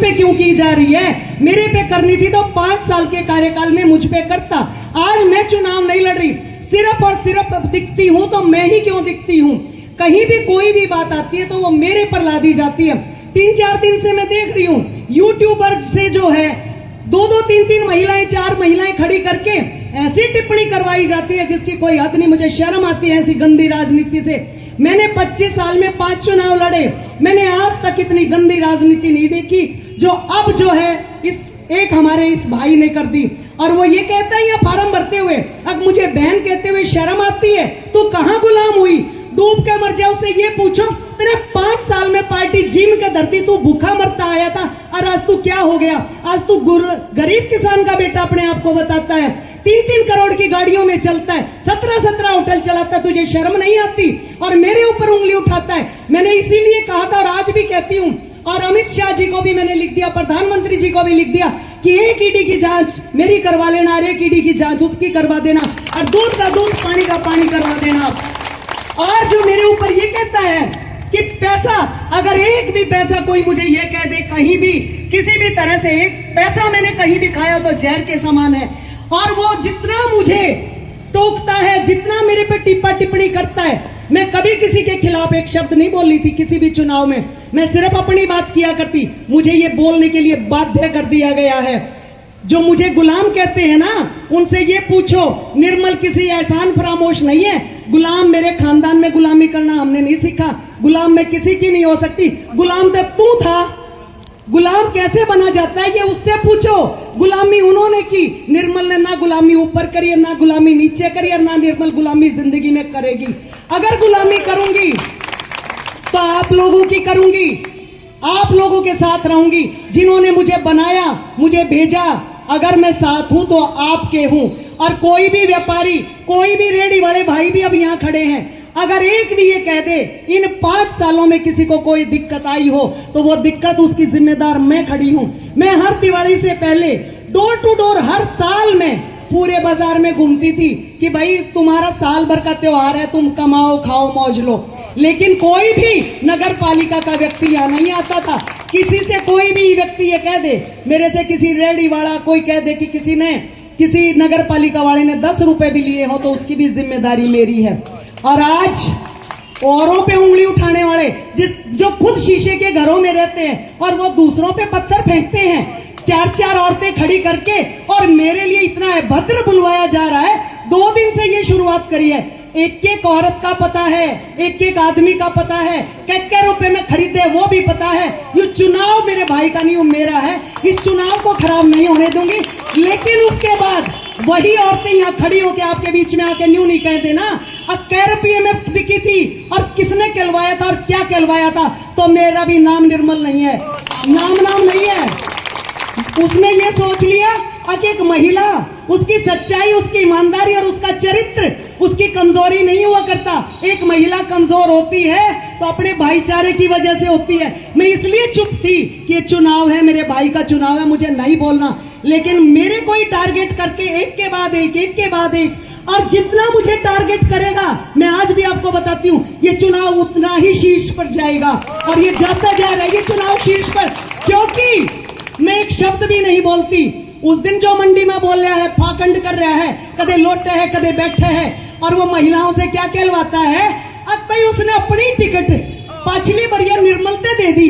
पे क्यों की जा रही है? मेरे पे करनी थी तो 5 साल के कार्यकाल में मुझ पे करता। आज मैं चुनाव नहीं लड़ रही, सिर्फ और सिर्फ दिखती हूं तो मैं ही क्यों दिखती हूं? कहीं भी कोई भी बात आती है तो वो मेरे पर लादी जाती है। 3-4 दिन से मैं देख रही हूं यूट्यूबर से जो है 2-2, 3-3 महिलाएं, 4 महिलाएं खड़ी करके ऐसी टिप्पणी करवाई जाती है जिसकी कोई हद नहीं। मुझे शर्म आती है ऐसी गंदी राजनीति से। मैंने 25 साल में 5 चुनाव लड़े, मैंने आज तक इतनी गंदी राजनीति नहीं देखी जो अब जो है इस हमारे इस भाई ने कर दी। और वो ये कहता है, ये फार्म भरते हुए अब मुझे बहन कहते हुए शर्म आती है। तू कहां गुलाम हुई? डूब के मर जाओ। उससे ये पूछो, तेरे 5 साल में पार्टी जिम के धरती तू भूखा मरता आया था और आज तू क्या हो गया? आज तू गरीब किसान का बेटा अपने आप को बताता है, 3-3 करोड़ की गाड़ियों में चलता है, 17-17 होटल चलाता है। तुझे शर्म नहीं आती? और मेरे ऊपर उंगली उठाता है। मैंने इसीलिए कहा था और आज भी कहती हूं, और अमित शाह जी को भी मैंने लिख दिया, प्रधानमंत्री जी को भी लिख दिया कि एक ईडी की जांच मेरी करवा लेना और एक ईडी की जांच उसकी करवा देना और दूध का दूध, पानी का पानी करवा देना। और जो मेरे ऊपर ये कहता है कि पैसा, अगर एक भी पैसा कोई मुझे ये कह दे कहीं भी किसी भी तरह से एक पैसा मैंने कहीं भी खाया तो जहर के समान है। और वो जितना मुझे टोकता है, जितना मेरे पे टिप्पा टिप्पणी करता है, मैं कभी किसी के खिलाफ एक शब्द नहीं बोली थी किसी भी चुनाव में। मैं सिर्फ अपनी बात किया करती। मुझे ये बोलने के लिए बाध्य कर दिया गया है। जो मुझे गुलाम कहते हैं ना, उनसे ये पूछो, निर्मल किसी एहसान फरामोश नहीं है। गुलाम मेरे खानदान में गुलामी करना हमने नहीं सीखा। गुलाम मैं किसी की नहीं हो सकती। गुलाम तो तू था। गुलाम कैसे बना जाता है ये उससे पूछो। गुलामी उन्होंने की, निर्मल ने ना गुलामी ऊपर करी है, ना गुलामी नीचे करी है, ना निर्मल गुलामी जिंदगी में करेगी। अगर गुलामी करूंगी तो आप लोगों की करूंगी, आप लोगों के साथ रहूंगी जिन्होंने मुझे बनाया, मुझे भेजा। अगर मैं साथ हूं तो आपके हूं। और कोई भी व्यापारी, कोई भी रेडी वाले भाई भी अब यहां खड़े हैं, अगर एक भी ये कह दे इन 5 सालों में किसी को कोई दिक्कत आई हो तो वो दिक्कत उसकी जिम्मेदार मैं खड़ी हूं। मैं हर दिवाली से पहले डोर टू डोर हर साल में पूरे बाजार में घूमती थी कि भाई तुम्हारा साल भर का त्योहार है, तुम कमाओ, खाओ, मौज लो। लेकिन कोई भी नगर पालिका का व्यक्ति यहां नहीं आता था। किसी से कोई भी व्यक्ति ये कह दे, मेरे से किसी रेडी वाला कोई कह दे कि किसी नगर पालिका वाले ने 10 रुपए भी लिए हो तो उसकी भी जिम्मेदारी मेरी है। और आज औरों पे उंगली उठाने वाले जो खुद शीशे के घरों में रहते हैं और वो दूसरों पे पत्थर फेंकते हैं, 4-4 औरतें खड़ी करके, और मेरे लिए इतना अभद्र बुलवाया जा रहा है। 2 दिन से ये शुरुआत करी है। एक औरत का पता है, एक आदमी का पता है, क्या रुपए में खरीदे वो भी पता है। ये चुनाव मेरे भाई का नहीं, मेरा है। इस चुनाव को खराब नहीं होने दूंगी। लेकिन उसके बाद वही औरतें यहाँ खड़ी होकर आपके बीच में आके न्यू नहीं कहते ना, अब कै रुपये में बिकी थी और किसने कहलवाया था और क्या कहलवाया था, तो मेरा भी नाम निर्मल नहीं है, नाम नहीं है। उसने ये सोच लिया कि एक महिला, उसकी सच्चाई, उसकी ईमानदारी और उसका चरित्र उसकी कमजोरी नहीं हुआ करता। एक महिला कमजोर होती है तो अपने भाईचारे की वजह से होती है। मैं इसलिए चुप थी कि ये चुनाव है, मेरे भाई का चुनाव है, मुझे नहीं बोलना। लेकिन मेरे कोई टारगेट करके एक के बाद एक, और जितना मुझे टारगेट करेगा, मैं आज भी आपको बताती हूँ, ये चुनाव उतना ही शीर्ष पर जाएगा। और ये जाता जा रहा है ये चुनाव शीर्ष पर, क्योंकि मैं एक शब्द भी नहीं बोलती। उस दिन जो मंडी में बोल रहा है, फाकंड कर रहा है, कदे लोटे है, कदे बैठे है, और वो महिलाओं से क्या कहलवाता है, अब भाई उसने अपनी टिकट पिछली बार निर्मल ते दे दी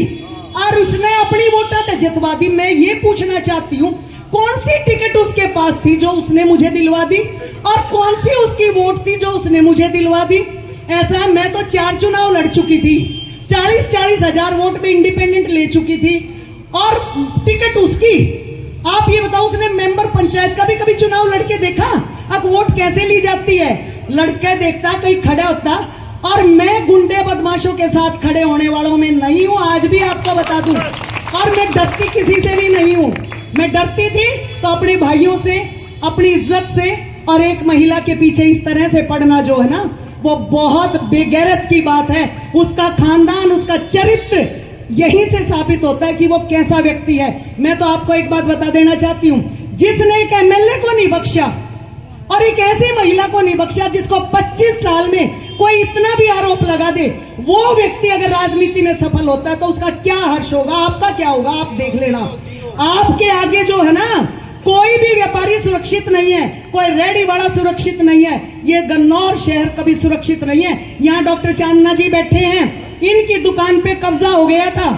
और उसने अपनी वोटा ते जितवा दी। मैं ये पूछना चाहती हूँ, कौन सी टिकट उसके पास थी जो उसने मुझे दिलवा दी, और कौन सी उसकी वोट थी जो उसने मुझे दिलवा दी? ऐसा मैं तो 4 चुनाव लड़ चुकी थी, 40-40 हजार वोट में इंडिपेंडेंट ले चुकी थी, और टिकट उसकी। आप ये बताओ, उसने मेंबर पंचायत का भी कभी चुनाव लड़के देखा? अब वोट कैसे ली जाती है? लड़के देखता, कहीं खड़ा होता। और मैं गुंडे बदमाशों के साथ खड़े होने वालों में नहीं हूं, आज भी आपको बता दूं। और मैं डरती किसी से भी नहीं हूं। मैं डरती थी तो अपने भाइयों से, अपनी इज्जत से, और एक महिला के पीछे इस तरह से पड़ना जो है ना, वो बहुत बेगैरत की बात है। उसका खानदान, उसका चरित्र यहीं से साबित होता है कि वो कैसा व्यक्ति है। मैं तो आपको एक बात बता देना चाहती हूं, जिसने एक एमएलए को नहीं बख्शा, और एक ऐसी महिला को नहीं बख्शा जिसको 25 साल में कोई इतना भी आरोप लगा दे। वो व्यक्ति अगर राजनीति में सफल होता है तो उसका क्या हर्ष होगा, आपका क्या होगा, आप देख लेना। आपके आगे जो है ना, कोई भी व्यापारी सुरक्षित नहीं है, कोई रेडी वाला सुरक्षित नहीं है, ये गन्नौर शहर कभी सुरक्षित नहीं है। यहाँ डॉक्टर चांदना जी बैठे हैं, इनकी दुकान पे कब्जा हो गया था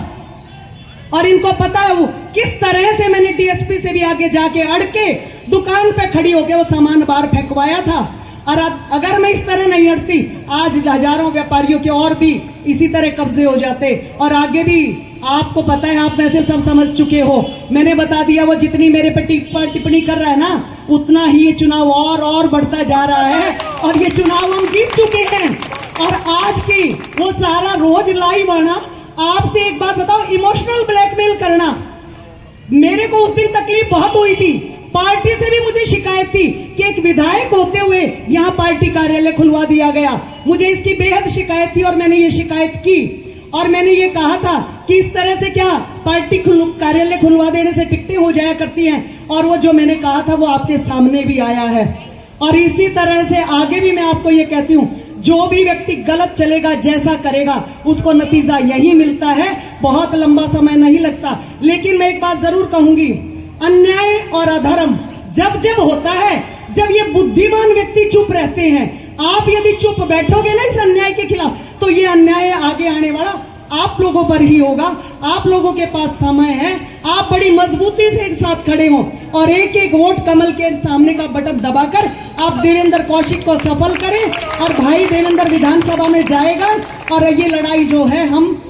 और इनको पता है वो किस तरह से मैंने डीएसपी से भी आगे जाके अड़ के दुकान पे खड़ी होके वो सामान बाहर फेंकवाया था। और अगर मैं इस तरह नहीं अड़ती, आज हजारों व्यापारियों के और भी इसी तरह कब्जे हो जाते। और आगे भी आपको पता है, आप वैसे सब समझ चुके हो, मैंने बता दिया। वो जितनी मेरे पे टिप्पणी कर रहा है ना, उतना ही ये चुनाव और बढ़ता जा रहा है और ये चुनाव हम जीत चुके हैं। और आज की वो सारा रोज लाइव आना, आपसे एक बात बताओ, इमोशनल ब्लैकमेल करना, मेरे को उस दिन तकलीफ बहुत हुई थी। पार्टी से भी मुझे शिकायत थी कि एक विधायक होते हुए यहां पार्टी कार्यालय खुलवा दिया गया। मुझे इसकी बेहद शिकायत थी और मैंने ये शिकायत की और मैंने ये कहा था कि इस तरह से क्या पार्टी कार्यालय खुलवा देने से टिकटें हो जाया करती हैं। और वो जो मैंने कहा था वो आपके सामने भी आया है। और इसी तरह से आगे भी मैं आपको ये कहती हूं, जो भी व्यक्ति गलत चलेगा, जैसा करेगा, उसको नतीजा यही मिलता है, बहुत लंबा समय नहीं लगता। लेकिन मैं एक बात जरूर कहूंगी, अन्याय और अधर्म जब जब होता है, जब ये बुद्धिमान व्यक्ति चुप रहते हैं, आप यदि चुप बैठोगे ना इस अन्याय के खिलाफ, तो ये अन्याय आगे आने वाला आप लोगों पर ही होगा। आप लोगों के पास समय है, आप बड़ी मजबूती से एक साथ खड़े हो और एक एक वोट कमल के सामने का बटन दबाकर आप देवेंद्र कौशिक को सफल करें। और भाई देवेंद्र विधानसभा में जाएगा और ये लड़ाई जो है,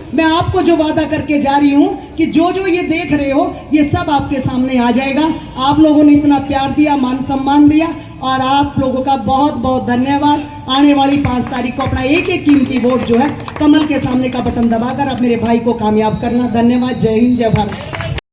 मैं आपको जो वादा करके जा रही हूं कि जो जो ये देख रहे हो, ये सब आपके सामने आ जाएगा। आप लोगों ने इतना प्यार दिया, मान सम्मान दिया और आप लोगों का बहुत बहुत धन्यवाद। आने वाली 5 तारीख को अपना एक एक कीमती वोट जो है कमल के सामने का बटन दबाकर आप मेरे भाई को कामयाब करना। धन्यवाद। जय हिंद, जय भारत।